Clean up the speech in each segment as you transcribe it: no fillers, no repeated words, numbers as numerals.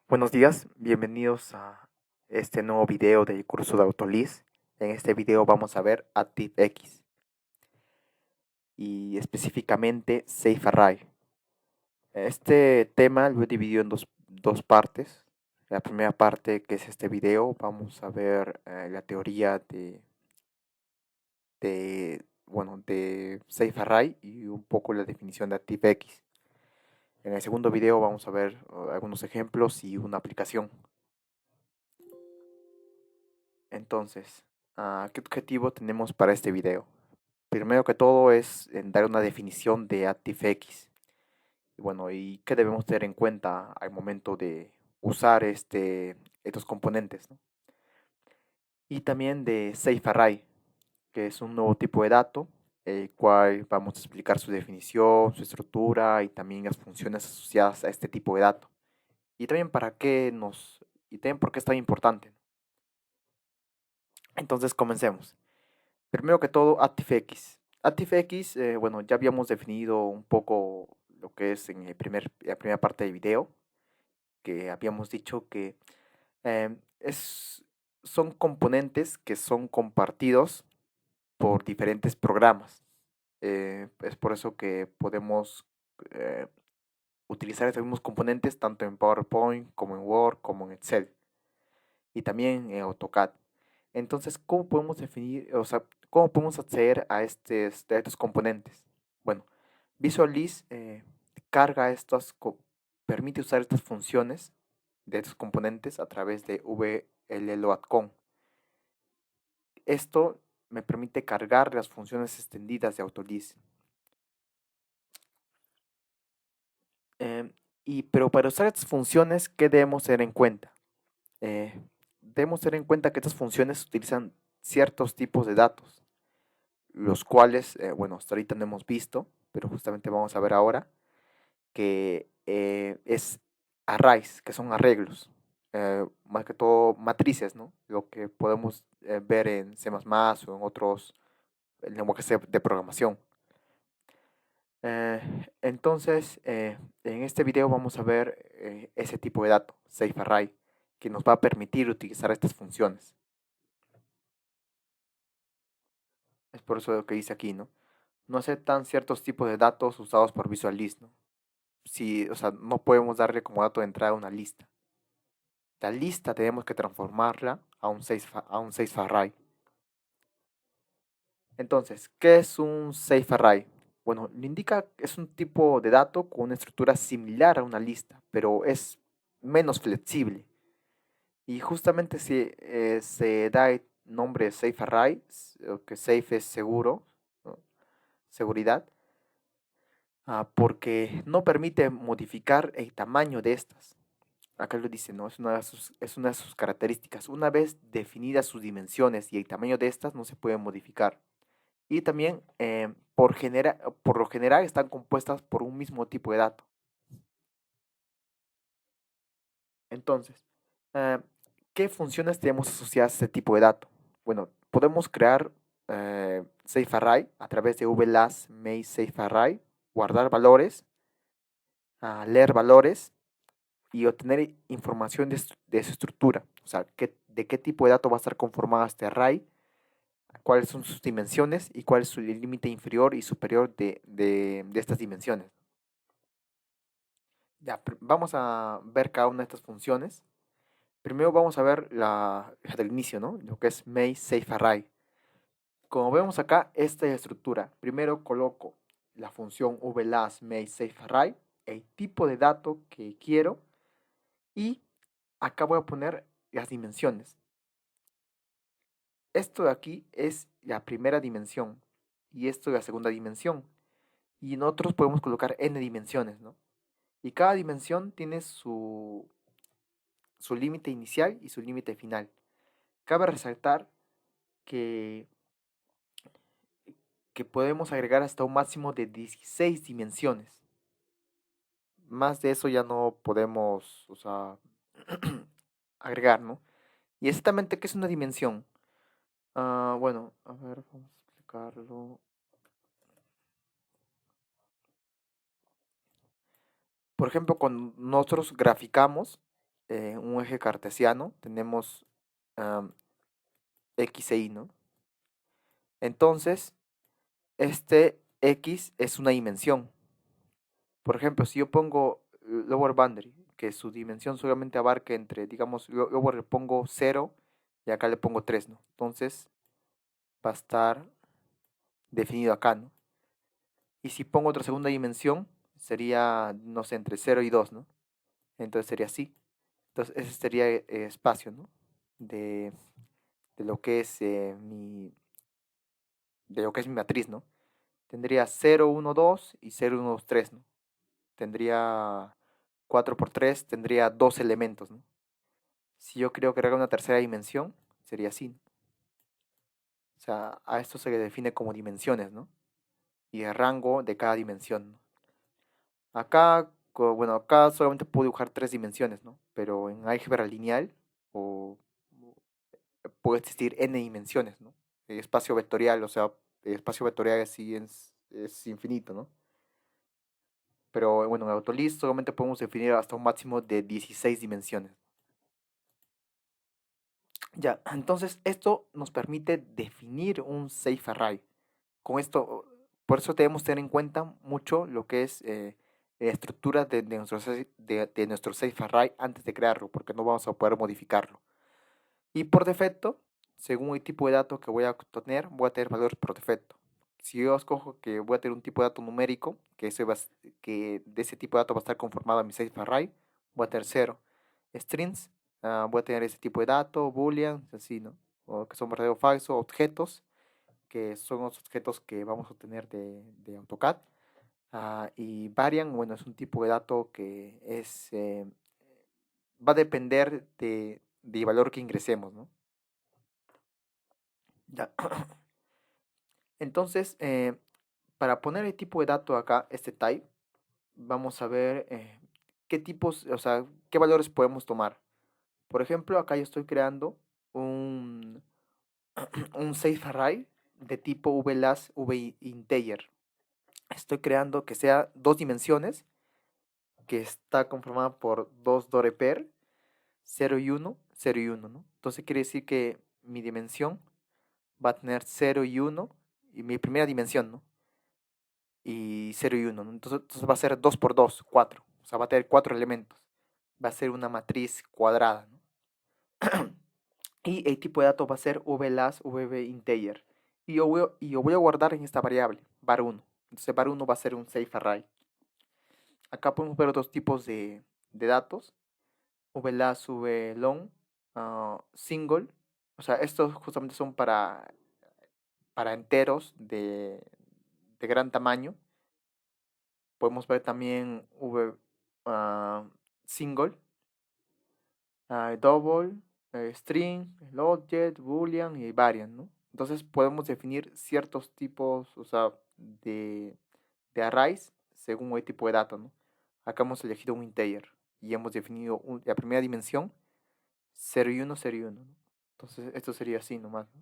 Buenos días, bienvenidos a este nuevo video del curso de Autoliz. En este video vamos a ver ActiveX y específicamente SafeArray. Este tema lo he dividido en dos partes. La primera parte, que es este video, vamos a ver la teoría de SafeArray y un poco la definición de ActiveX. En el segundo video vamos a ver algunos ejemplos y una aplicación. Entonces, ¿qué objetivo tenemos para este video? Primero que todo es en dar una definición de ActiveX. Y bueno, ¿y qué debemos tener en cuenta al momento de usar estos componentes, ¿no? Y también de SafeArray, que es un nuevo tipo de dato, el cual vamos a explicar su definición, su estructura y también las funciones asociadas a este tipo de dato. Y también y también por qué es tan importante. Entonces comencemos. Primero que todo, ActiveX. ActiveX, bueno, ya habíamos definido un poco lo que es en la primera parte del video, que habíamos dicho que eh, es, son componentes que son compartidos por diferentes programas. Es por eso que podemos eh, utilizar estos mismos componentes tanto en PowerPoint como en Word como en Excel y también en AutoCAD. Entonces, ¿cómo podemos definir, o sea, cómo podemos acceder a estos componentes? Bueno, Visualize carga permite usar estas funciones de estos componentes a través de VLLoadCon. Esto me permite cargar las funciones extendidas de Autoliz. Eh, pero para usar estas funciones, ¿qué debemos tener en cuenta? Eh, Debemos tener en cuenta que estas funciones utilizan ciertos tipos de datos, los cuales, bueno, hasta ahorita no hemos visto, pero justamente vamos a ver ahora, que es arrays, que son arreglos, más que todo matrices, ¿no? Lo que podemos ver en C++ o en otros lenguajes de programación. Entonces, en este video vamos a ver ese tipo de dato, SafeArray, que nos va a permitir utilizar estas funciones. Es por eso lo que dice aquí, ¿no? No aceptan ciertos tipos de datos usados por Visual List, ¿no? Si, o sea, no podemos darle como dato de entrada una lista. La lista tenemos que transformarla a un SafeArray. Entonces, ¿qué es un SafeArray? Bueno, le indica que es un tipo de dato con una estructura similar a una lista, pero es menos flexible. Y justamente se da el nombre SafeArray, que safe es seguro, ¿no? Seguridad, porque no permite modificar el tamaño de estas. Acá lo dice, ¿no? Es una de sus características. Una vez definidas sus dimensiones y el tamaño de estas, no se pueden modificar. Y también, por lo general, están compuestas por un mismo tipo de dato. Entonces, eh, ¿qué funciones tenemos asociadas a este tipo de dato? Bueno, podemos crear SafeArray a través de VLAS Make SafeArray, guardar valores, leer valores y obtener información de su estructura. O sea, de qué tipo de dato va a estar conformado este array, cuáles son sus dimensiones y cuál es su límite inferior y superior de estas dimensiones. Ya, vamos a ver cada una de estas funciones. Primero vamos a ver la del inicio, ¿no? Lo que es Make Safe Array. Como vemos acá, esta es la estructura. Primero coloco la función VLAS Make Safe Array, el tipo de dato que quiero y acá voy a poner las dimensiones. Esto de aquí es la primera dimensión y esto es la segunda dimensión. Y nosotros podemos colocar n dimensiones, ¿no? Y cada dimensión tiene su límite inicial y su límite final. Cabe resaltar que, que podemos agregar hasta un máximo de 16 dimensiones. Más de eso ya no podemos, o sea, agregar, ¿no? Y exactamente, ¿qué es una dimensión? Bueno, a ver, vamos a explicarlo. Por ejemplo, cuando nosotros graficamos, un eje cartesiano, tenemos X e Y, ¿no? Entonces, este X es una dimensión. Por ejemplo, si yo pongo lower boundary, que su dimensión solamente abarque entre, digamos, yo le pongo 0 y acá le pongo 3, ¿no? Entonces va a estar definido acá, ¿no? Y si pongo otra segunda dimensión, sería, no sé, entre 0 y 2, ¿no? Entonces sería así. Entonces ese sería espacio, ¿no? De, de lo que es de lo que es mi matriz, ¿no? Tendría 0, 1, 2 y 0, 1, 2, 3, ¿no? Tendría 4 por 3, tendría dos elementos, ¿no? Si yo quiero crear una tercera dimensión, sería así, ¿no? O sea, a esto se le define como dimensiones, ¿no? Y el rango de cada dimensión, ¿no? Acá, bueno, acá solamente puedo dibujar tres dimensiones, ¿no? Pero en álgebra lineal o puede existir n dimensiones, ¿no? El espacio vectorial, o sea, el espacio vectorial es infinito, ¿no? Pero bueno, en Autolist solamente podemos definir hasta un máximo de 16 dimensiones. Ya, entonces esto nos permite definir un safe array. Con esto, por eso debemos tener en cuenta mucho lo que es la estructura de nuestro safe array antes de crearlo, porque no vamos a poder modificarlo. Y por defecto, según el tipo de dato que voy a tener, voy a tener valores por defecto. Si yo escojo que voy a tener un tipo de dato numérico, que de ese tipo de dato va a estar conformado a mi safe array, voy a tener 0. Strings, voy a tener ese tipo de dato, boolean, así, ¿no? O que son verdadero o falso, objetos, que son los objetos que vamos a obtener de AutoCAD. Y variant, bueno, es un tipo de dato que va a depender del valor que ingresemos, ¿no? Ya. Entonces, para poner el tipo de dato acá, este type, vamos a ver qué tipos, o sea, qué valores podemos tomar. Por ejemplo, acá yo estoy creando un, un safe array de tipo VLAS VInteger. Estoy creando que sea dos dimensiones, que está conformada por dos pair, 0 y 1, 0 y 1, ¿no? Entonces quiere decir que mi dimensión va a tener 0 y 1, y mi primera dimensión, ¿no? Y 0 y 1, ¿no? Entonces va a ser 2 por 2, 4. O sea, va a tener 4 elementos. Va a ser una matriz cuadrada, ¿no? Y el tipo de dato va a ser VLAS VBinteger. Y yo voy a guardar en esta variable, var1. Entonces var1 va a ser un safe array. Acá podemos ver otros tipos de datos. VLAS VLong, single. O sea, estos justamente son para enteros de gran tamaño. Podemos ver también single, double, string, object, boolean y variant, ¿no? Entonces podemos definir ciertos tipos, o sea, de arrays según el tipo de dato, ¿no? Acá hemos elegido un integer y hemos definido la primera dimensión 0 y 1, 0 y 1, ¿no? Entonces esto sería así nomás, ¿no?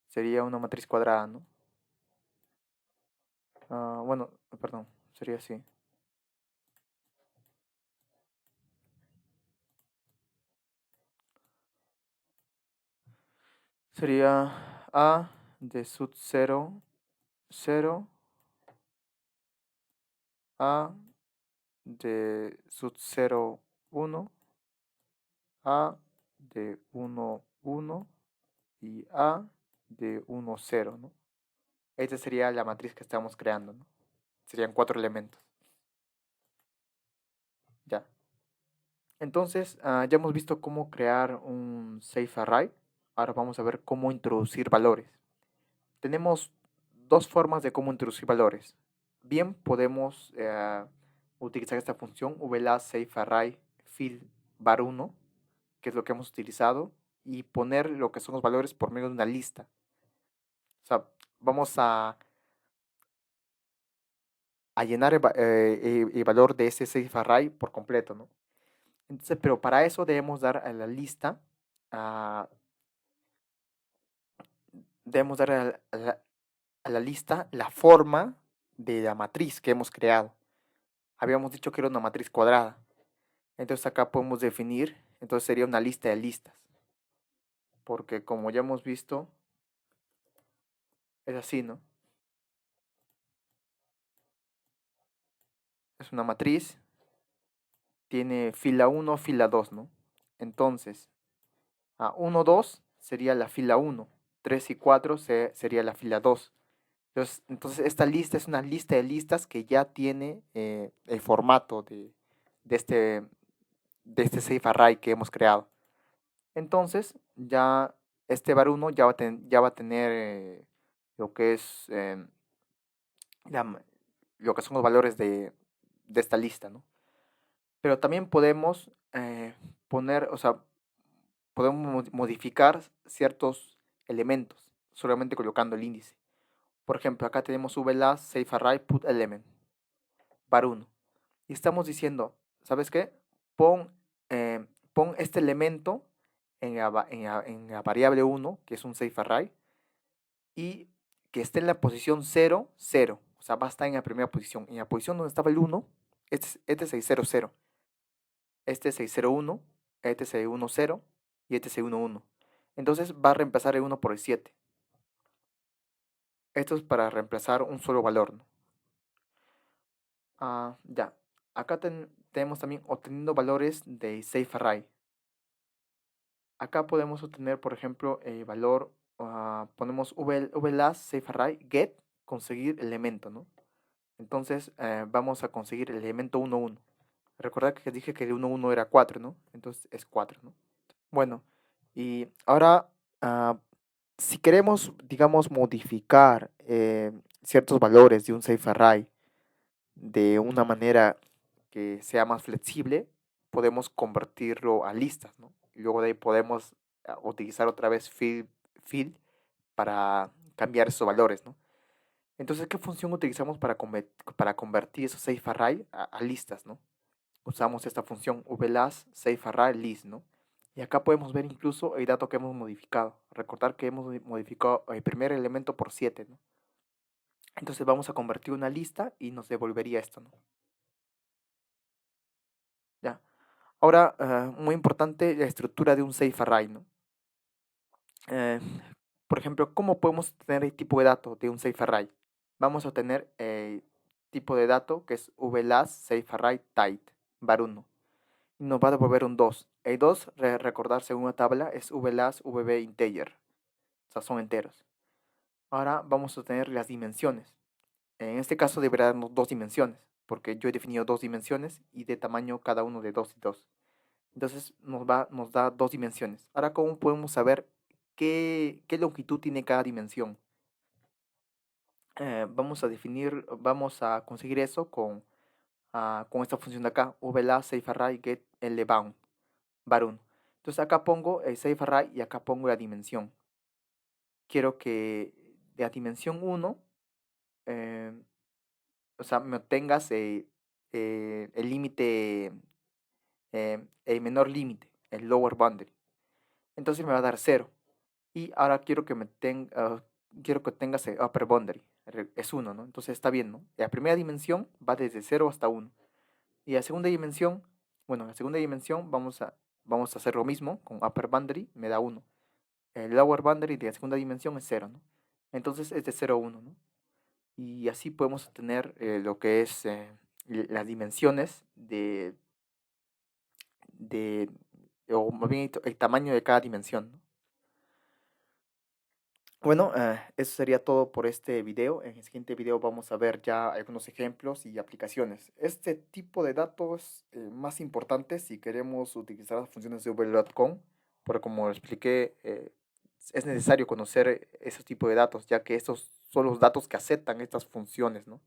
Sería una matriz cuadrada, ¿no? Bueno, perdón, sería así. Sería A de sub 0, 0, A de sub 0, 1, A de 1, 1 y A de 1, 0, ¿no? Esta sería la matriz que estamos creando, ¿no? Serían 4 elementos. Ya. Entonces, ya hemos visto cómo crear un safe array. Ahora vamos a ver cómo introducir valores. Tenemos dos formas de cómo introducir valores. Bien, podemos utilizar esta función VLA safe array fill var1, que es lo que hemos utilizado, y poner lo que son los valores por medio de una lista. O sea, vamos a llenar el valor de ese safe array por completo, ¿no? Entonces, pero para eso debemos dar a la lista debemos dar a la lista la forma de la matriz que hemos creado. Habíamos dicho que era una matriz cuadrada. Entonces acá podemos definir, entonces sería una lista de listas. Porque como ya hemos visto, es así, ¿no? Es una matriz, tiene fila 1, fila 2, ¿no? Entonces, a 1, 2 sería la fila 1, 3 y 4 sería la fila 2. Entonces, esta lista es una lista de listas que ya tiene el formato de, este, de este safe array que hemos creado. Entonces, ya este var1 ya va a tener lo que es la- lo que son los valores de esta lista, ¿no? Pero también podemos poner, o sea, podemos modificar ciertos elementos solamente colocando el índice. Por ejemplo, acá tenemos vlast safe array put element var1 y estamos diciendo, ¿sabes qué? Pon, pon este elemento en la variable 1, que es un safe array, y que esté en la posición 0, 0. O sea, va a estar en la primera posición. En la posición donde estaba el 1, este es 600, este es 601, este es 610 y este es 611. Entonces va a reemplazar el 1 por el 7. Esto es para reemplazar un solo valor, ¿no? Ya. Acá tenemos también obteniendo valores de safe array. Acá podemos obtener, por ejemplo, el valor, ponemos vlast safe array get, conseguir elemento, ¿no? Entonces vamos a conseguir el elemento 1, 1. Recordad que dije que el 1, 1 era 4, ¿no? Entonces es 4, ¿no? Bueno, y ahora, si queremos, digamos, modificar ciertos valores de un safe array de una manera que sea más flexible, podemos convertirlo a listas, ¿no? Y luego de ahí podemos utilizar otra vez fill para cambiar esos valores, ¿no? Entonces, ¿qué función utilizamos para convertir esos safe array a listas, ¿no? Usamos esta función vlast safe array list, ¿no? Y acá podemos ver incluso el dato que hemos modificado. Recordar que hemos modificado el primer elemento por 7, ¿no? Entonces vamos a convertir una lista y nos devolvería esto, ¿no? Ya. Ahora, muy importante, la estructura de un safe array, ¿no? Eh, por ejemplo, ¿cómo podemos tener el tipo de dato de un safe array? Vamos a tener el tipo de dato que es vlast safe array type var1 y nos va a devolver un 2. El 2, recordar según la tabla, es vlast vb integer, o sea, son enteros. Ahora vamos a tener las dimensiones. En este caso deberá darnos dos dimensiones, porque yo he definido dos dimensiones y de tamaño cada uno de 2 y 2. Entonces nos da dos dimensiones. Ahora, ¿cómo podemos saber qué longitud tiene cada dimensión? Vamos a conseguir eso con esta función de acá, vlast safe array get lbound var1. Entonces acá pongo el safe array y acá pongo la dimensión. Quiero que de la dimensión 1, eh, o sea, me obtengas el límite, el menor límite, el lower boundary. Entonces me va a dar 0. Y ahora quiero que tengas el upper boundary. Es 1, ¿no? Entonces está bien, ¿no? La primera dimensión va desde 0 hasta 1. Y la segunda dimensión, bueno, la segunda dimensión vamos a hacer lo mismo con upper boundary, me da 1. El lower boundary de la segunda dimensión es 0, ¿no? Entonces es de 0 a 1, ¿no? Y así podemos obtener lo que es las dimensiones de, o más bien el tamaño de cada dimensión, ¿no? Bueno, eso sería todo por este video. En el siguiente video vamos a ver ya algunos ejemplos y aplicaciones. Este tipo de datos más importantes si queremos utilizar las funciones de Google.com, porque como expliqué, es necesario conocer ese tipo de datos, ya que estos son los datos que aceptan estas funciones, ¿no?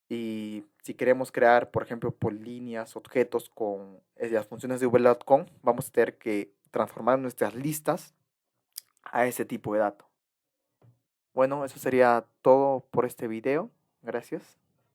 Y si queremos crear, por ejemplo, políneas, objetos con las funciones de Google.com, vamos a tener que transformar nuestras listas a ese tipo de datos. Bueno, eso sería todo por este video. Gracias.